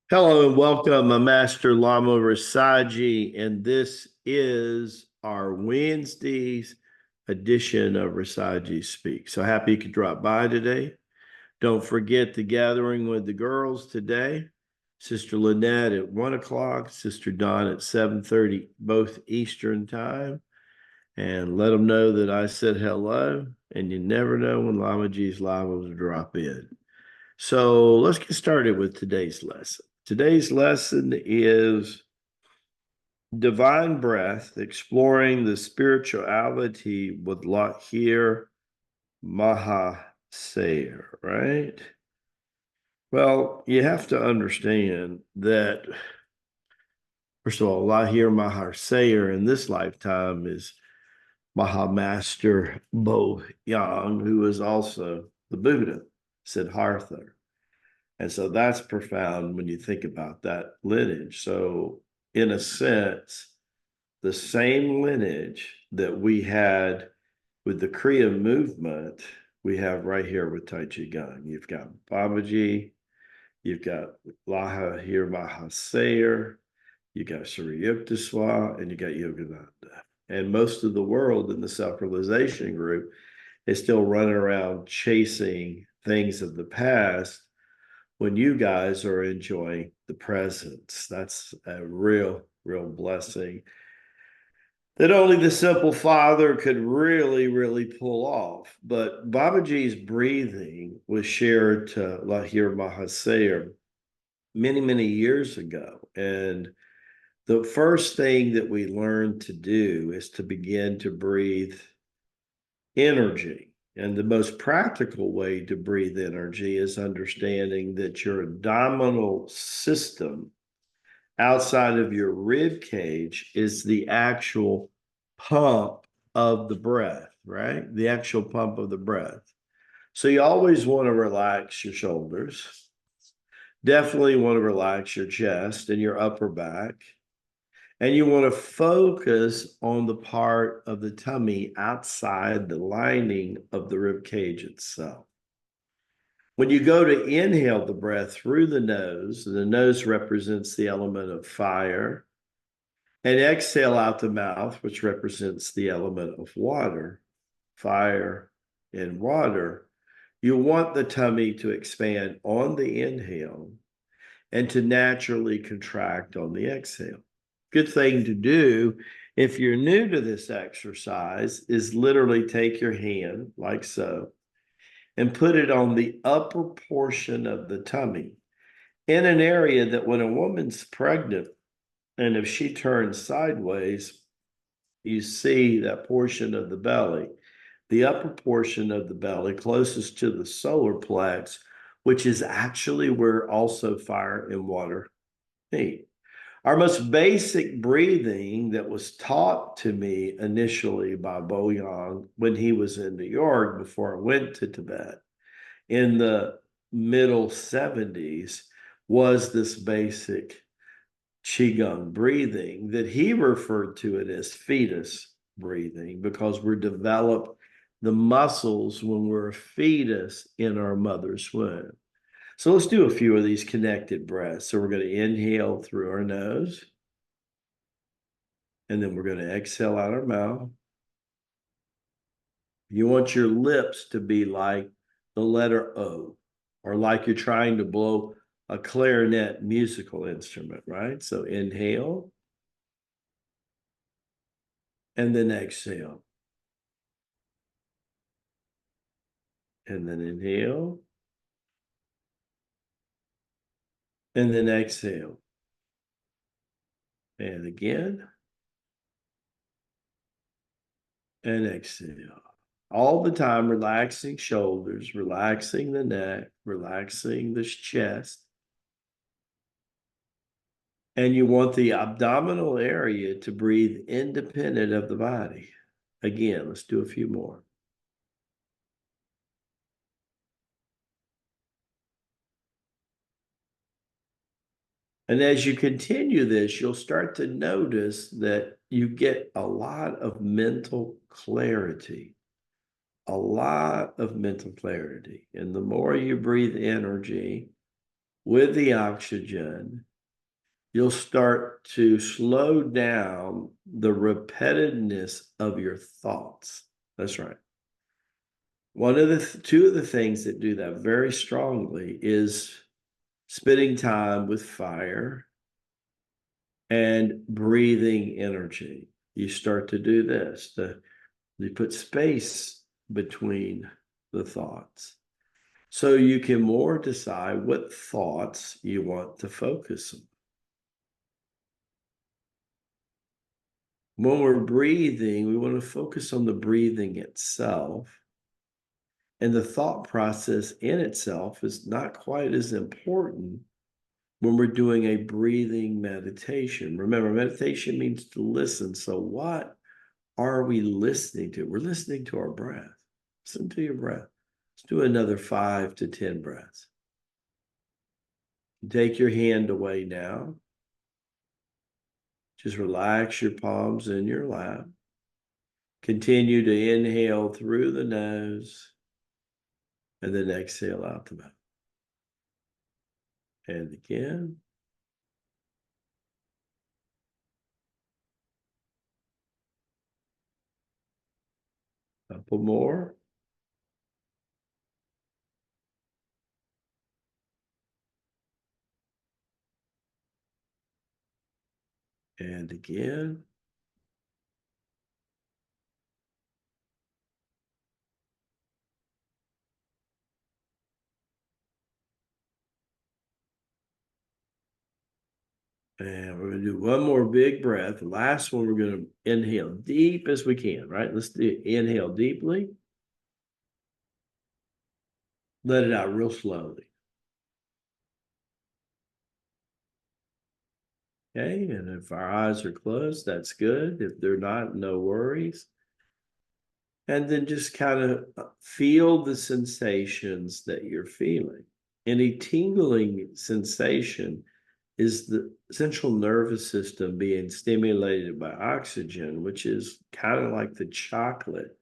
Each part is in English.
Hello and welcome. I'm Master Lama Rasaji, and this is our Wednesday's edition of Rasaji Speak. So happy you could drop by today. Don't forget the gathering with the girls today. Sister Lynette at 1 o'clock, Sister Dawn at 7:30, both Eastern time. And let them know that I said hello. And you never know when Lama G's live will drop in. So let's get started with today's lesson. Today's lesson is Divine Breath, exploring the spirituality with Lahiri Mahasaya, right? Well, you have to understand that, first of all, Lahiri Mahasaya in this lifetime is Mahamaster Bo Yang, who is also the Buddha, Siddhartha. And so that's profound when you think about that lineage. So, in a sense, the same lineage that we had with the Kriya movement, we have right here with Tai Chi Gun. You've got Babaji, you've got Lahiri Mahasaya, you got Sri Yukteswar, and you got Yogananda. And most of the world in the self-realization group is still running around chasing things of the past when you guys are enjoying the presence. That's a real, real blessing that only the simple Father could really, really pull off. But Babaji's breathing was shared to Lahiri Mahasaya many, many years ago. And the first thing that we learn to do is to begin to breathe energy. And the most practical way to breathe energy is understanding that your abdominal system outside of your rib cage is the actual pump of the breath, right? The actual pump of the breath. So you always want to relax your shoulders. Definitely want to relax your chest and your upper back. And you want to focus on the part of the tummy outside the lining of the rib cage itself. When you go to inhale the breath through the nose represents the element of fire, and exhale out the mouth, which represents the element of water, fire, and water. You want the tummy to expand on the inhale and to naturally contract on the exhale. Good thing to do if you're new to this exercise is literally take your hand like so and put it on the upper portion of the tummy in an area that when a woman's pregnant and if she turns sideways, you see that portion of the belly, the upper portion of the belly closest to the solar plex, which is actually where also fire and water meet. Our most basic breathing that was taught to me initially by Bo Yang when he was in New York before I went to Tibet in the middle 70s was this basic Qigong breathing that he referred to it as fetus breathing because we're developed the muscles when we're a fetus in our mother's womb. So let's do a few of these connected breaths. So we're going to inhale through our nose, and then we're going to exhale out our mouth. You want your lips to be like the letter O, or like you're trying to blow a clarinet musical instrument, right? So inhale, and then exhale. And then inhale, and then exhale. And again, and exhale. All the time, relaxing shoulders, relaxing the neck, relaxing the chest. And you want the abdominal area to breathe independent of the body. Again, let's do a few more. And as you continue this, you'll start to notice that you get a lot of mental clarity, a lot of mental clarity. And the more you breathe energy, with the oxygen, you'll start to slow down the repetitiveness of your thoughts. That's right. Two of the things that do that very strongly is spending time with fire and breathing energy. You start to do this. You put space between the thoughts. So you can more decide what thoughts you want to focus on. When we're breathing, we want to focus on the breathing itself. And the thought process in itself is not quite as important when we're doing a breathing meditation. Remember, meditation means to listen. So what are we listening to? We're listening to our breath. Listen to your breath. Let's do another 5 to 10 breaths. Take your hand away now. Just relax your palms in your lap. Continue to inhale through the nose and then exhale out the mouth. And again. A couple more. And again. And we're going to do one more big breath. The last one, we're going to inhale deep as we can, right? Let's inhale deeply. Let it out real slowly. Okay, and if our eyes are closed, that's good. If they're not, no worries. And then just kind of feel the sensations that you're feeling. Any tingling sensation is the central nervous system being stimulated by oxygen, which is kind of like the chocolate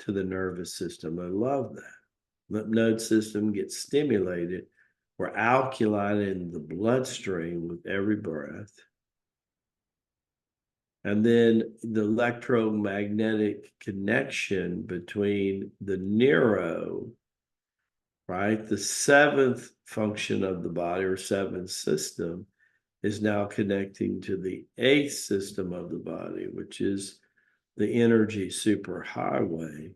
to the nervous system. I love that. Lymph node system gets stimulated. We're alkalining the bloodstream with every breath. And then the electromagnetic connection between the neuro, right? The seventh function of the body or seventh system is now connecting to the eighth system of the body, which is the energy superhighway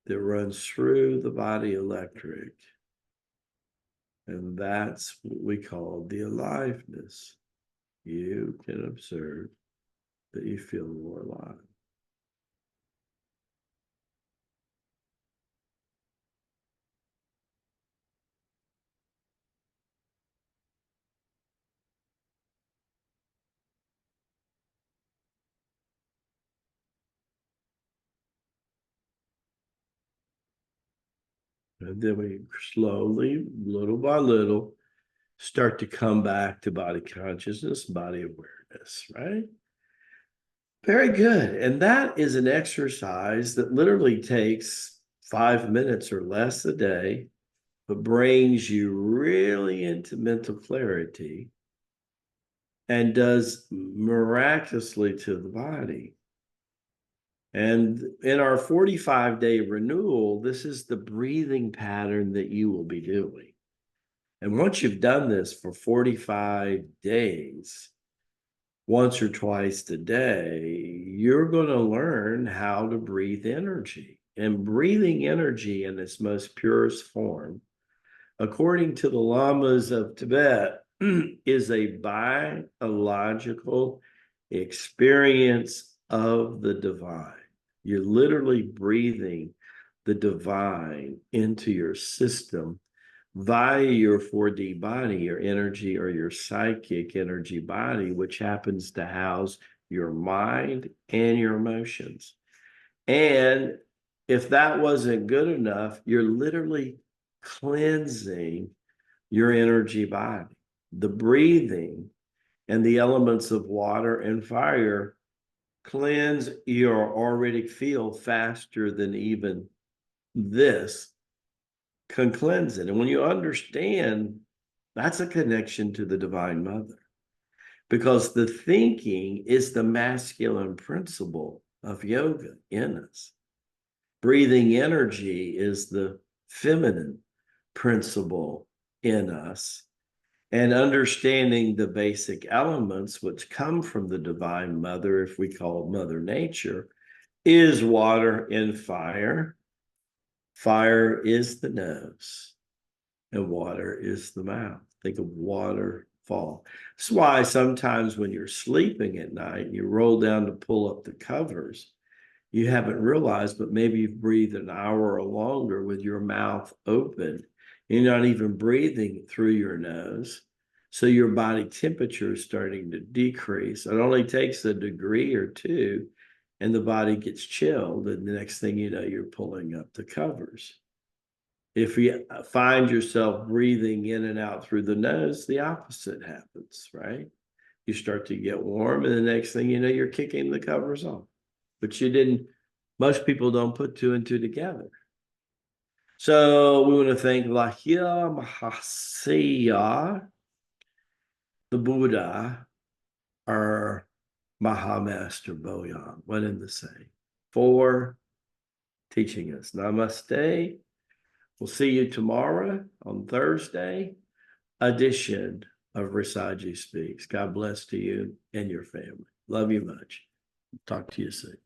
that runs through the body electric. And that's what we call the aliveness. You can observe that you feel more alive. And then we slowly, little by little, start to come back to body consciousness, body awareness, right? Very good. And that is an exercise that literally takes 5 minutes or less a day, but brings you really into mental clarity and does miraculously to the body. And in our 45-day renewal, this is the breathing pattern that you will be doing. And once you've done this for 45 days, once or twice a day, you're going to learn how to breathe energy. And breathing energy in its most purest form, according to the lamas of Tibet, is a biological experience of the divine. You're literally breathing the divine into your system via your 4D body, your energy or your psychic energy body, which happens to house your mind and your emotions. And if that wasn't good enough, you're literally cleansing your energy body. The breathing and the elements of water and fire cleanse your auric field faster than even this can cleanse it. And when you understand That's a connection to the Divine Mother, because the thinking is the masculine principle of yoga in us. Breathing energy is the feminine principle in us. And understanding the basic elements which come from the Divine Mother, if we call Mother Nature, is water and fire. Fire is the nose, and water is the mouth. Think of waterfall. That's why sometimes when you're sleeping at night and you roll down to pull up the covers, you haven't realized, but maybe you've breathed an hour or longer with your mouth open. You're not even breathing through your nose. So your body temperature is starting to decrease. It only takes a degree or two, and the body gets chilled. And the next thing you know, you're pulling up the covers. If you find yourself breathing in and out through the nose, the opposite happens, right? You start to get warm, and the next thing you know, you're kicking the covers off. But you didn't, most people don't put two and two together. So we want to thank Lahiri Mahasaya, the Buddha, our Mahamaster Boyan, one and the same, for teaching us. Namaste. We'll see you tomorrow on Thursday edition of Rasaji Speaks. God bless to you and your family. Love you much. Talk to you soon.